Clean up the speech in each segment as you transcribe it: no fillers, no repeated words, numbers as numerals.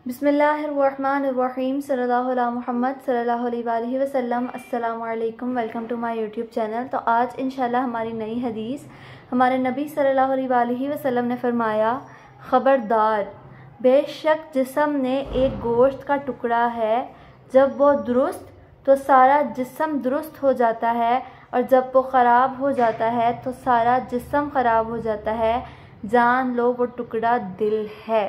बिस्मिल्लाहिर्रहमानिर्रहीम सल्लल्लाहु अला मुहम्मद सल्लल्लाहु अलैहि वसल्लम। अस्सलामु अलैकुम, welcome to my YouTube channel. तो आज इंशाल्लाह हमारी नई हदीस, हमारे नबी सल्लल्लाहु अलैहि वसल्लम ने फरमाया, ख़बरदार, बेशक जिस्म ने एक गोश्त का टुकड़ा है, जब वो दुरुस्त तो सारा जिस्म दुरुस्त हो जाता है, और जब वो ख़राब हो जाता है तो सारा जिस्म ख़राब हो जाता है। जान लो वो टुकड़ा दिल है।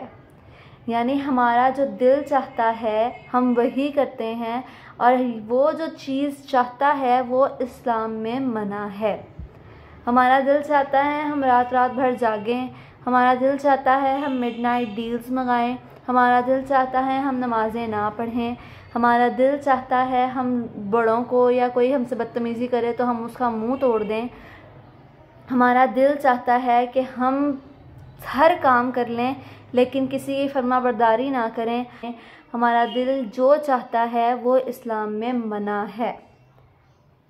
यानी हमारा जो दिल चाहता है हम वही करते हैं, और वो जो चीज़ चाहता है वो इस्लाम में मना है। हमारा दिल चाहता है हम रात रात भर जागें, हमारा दिल चाहता है हम मिडनाइट डील्स मंगाएं, हमारा दिल चाहता है हम नमाज़ें ना पढ़ें, हमारा दिल चाहता है हम बड़ों को या कोई हमसे बदतमीज़ी करे तो हम उसका मुंह तोड़ दें, हमारा दिल चाहता है कि हम हर काम कर लें लेकिन किसी की फरमाबरदारी ना करें। हमारा दिल जो चाहता है वो इस्लाम में मना है।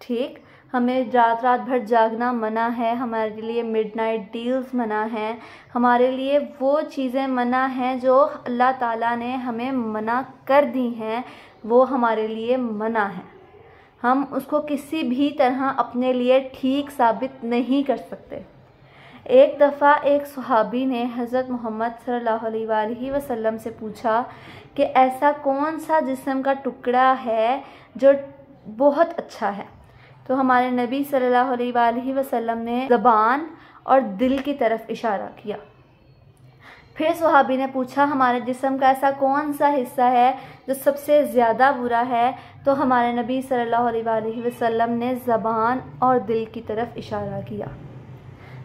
ठीक, हमें रात रात भर जागना मना है, हमारे लिए मिडनाइट डील्स मना है, हमारे लिए वो चीज़ें मना हैं जो अल्लाह ताला ने हमें मना कर दी हैं, वो हमारे लिए मना है। हम उसको किसी भी तरह अपने लिए ठीक साबित नहीं कर सकते। एक दफ़ा एक सहाबी ने हज़रत मोहम्मद सल्लल्लाहु अलैहि वसल्लम से पूछा कि ऐसा कौन सा जिस्म का टुकड़ा है जो बहुत अच्छा है। तो हमारे नबी सल्लल्लाहु अलैहि वसल्लम ने ज़बान और दिल की तरफ इशारा किया। फिर सहाबी ने पूछा, हमारे जिस्म का ऐसा कौन सा हिस्सा है जो सबसे ज़्यादा बुरा है। तो हमारे नबी सल्लल्लाहु अलैहि वसल्लम ने ज़बान और दिल की तरफ इशारा किया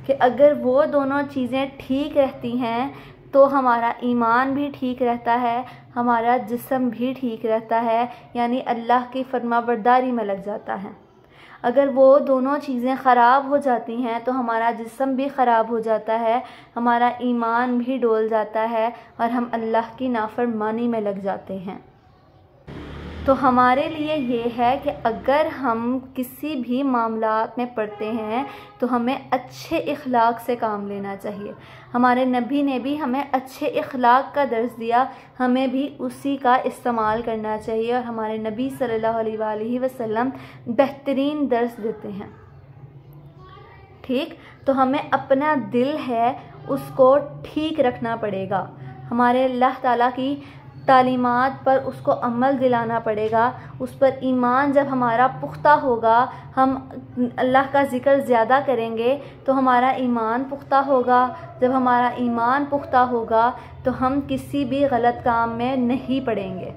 कि अगर वो दोनों चीज़ें ठीक रहती हैं तो हमारा ईमान भी ठीक रहता है, हमारा जिस्म भी ठीक रहता है, यानी अल्लाह की फरमाबरदारी में लग जाता है। अगर वो दोनों चीज़ें ख़राब हो जाती हैं तो हमारा जिस्म भी ख़राब हो जाता है, हमारा ईमान भी डोल जाता है और हम अल्लाह की नाफरमानी में लग जाते हैं। तो हमारे लिए ये है कि अगर हम किसी भी मामलात में पढ़ते हैं तो हमें अच्छे इखलाक से काम लेना चाहिए। हमारे नबी ने भी हमें अच्छे इखलाक का दर्स दिया, हमें भी उसी का इस्तेमाल करना चाहिए, और हमारे नबी सल्लल्लाहु अलैहि वसल्लम बेहतरीन दर्स देते हैं। ठीक, तो हमें अपना दिल है उसको ठीक रखना पड़ेगा, हमारे अल्लाह ताला की तालीमात पर उसको अमल दिलाना पड़ेगा, उस पर ईमान जब हमारा पुख्ता होगा, हम अल्लाह का ज़िक्र ज़्यादा करेंगे तो हमारा ईमान पुख्ता होगा। जब हमारा ईमान पुख्ता होगा तो हम किसी भी गलत काम में नहीं पड़ेंगे।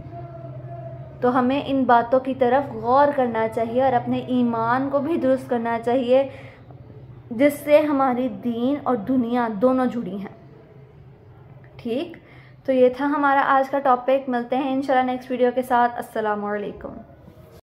तो हमें इन बातों की तरफ गौर करना चाहिए और अपने ईमान को भी दुरुस्त करना चाहिए, जिससे हमारी दीन और दुनिया दोनों जुड़ी हैं। ठीक, तो ये था हमारा आज का टॉपिक। मिलते हैं इंशाल्लाह नेक्स्ट वीडियो के साथ। अस्सलामु अलैकुम।